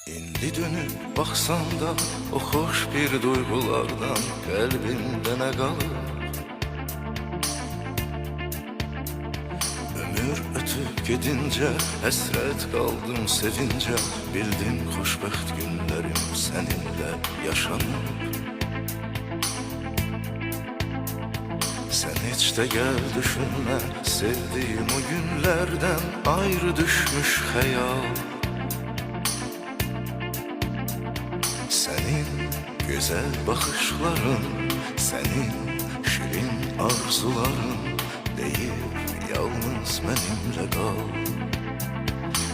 İndi dönüp baksan da o hoş bir duygulardan kalbinde ne kalır? Ömür ötüp gidince hasret kaldım sevince, bildim hoşbəxt günlerim seninle yaşanır. Sen hiç de gel düşünme, sevdiğim o günlerden ayrı düşmüş hayal. Senin güzel bakışların, senin şirin arzuların deyip yalnız benimle kal.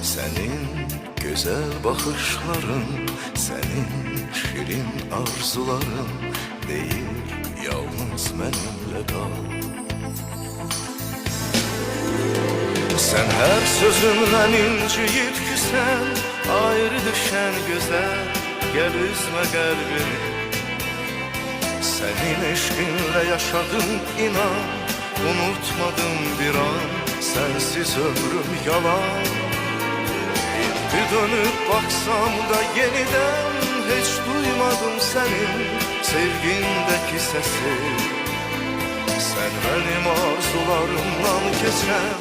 Senin güzel bakışların, senin şirin arzuların deyip yalnız benimle kal. Sen her sözümle inciyip küsen, ayrı düşen güzel, gel üzme kalbimi. Senin eşkinle yaşadım inan, unutmadım bir an, sensiz ömrüm yalan. Bir dönüp baksam da yeniden hiç duymadım senin sevgindeki sesi. Sen benim arzularımdan geçen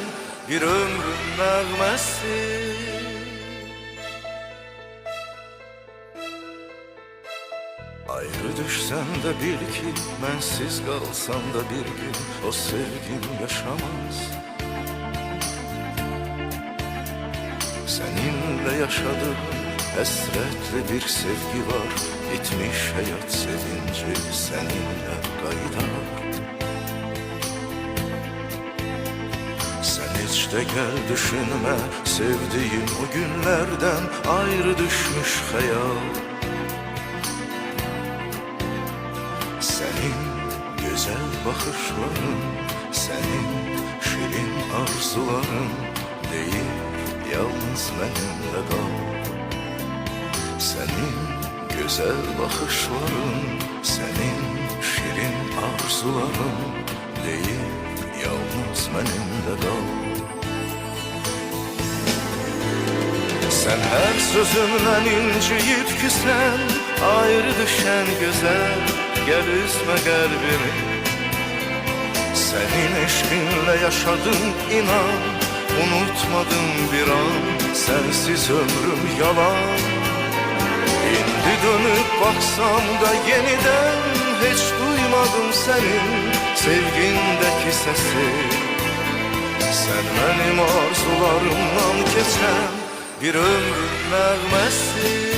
bir ömrün nəğməsi. Ayrı düşsen de bil ki, bensiz kalsam da bir gün o sevgim yaşamaz. Seninle yaşadığım hasretli bir sevgi var, bitmiş hayat sevinci seninle kaydar. Sen hiç de gel düşünme, sevdiğim o günlerden ayrı düşmüş hayal. Senin güzel bakışların, senin şirin arzuların değil, yalnız benimle kal. Senin güzel bakışların, senin şirin arzuların değil, yalnız benimle kal. Sen her sözümle inciyip küsen, ayrı düşen güzel, gel üzme kalbimi. Senin eşkinle yaşadım inan, unutmadım bir an, sensiz ömrüm yalan. İndi dönüp baksam da yeniden hiç duymadım senin sevgindeki sesi. Sen benim arzularımdan geçen bir ömrün nəğməsi.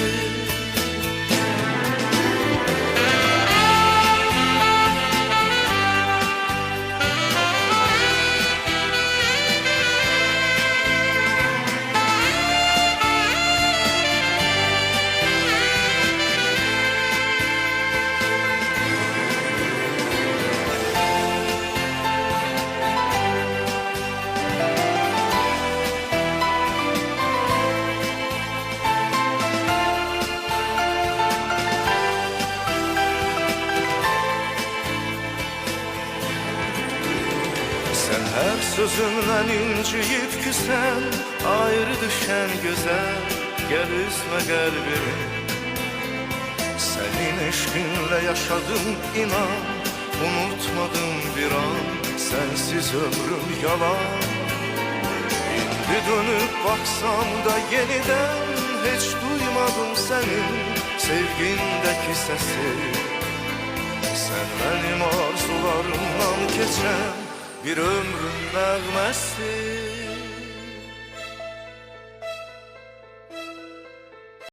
Sen her sözümle inciyip küsen, ayrı düşen güzel, gel üzme kalbimi. Senin eşkinle yaşadım inan, unutmadım bir an, sensiz ömrüm yalan. İndi dönüp baksam da yeniden hiç duymadım senin sevgindeki sesi. Sen benim arzularımdan geçen bir ömrün nəğməsi.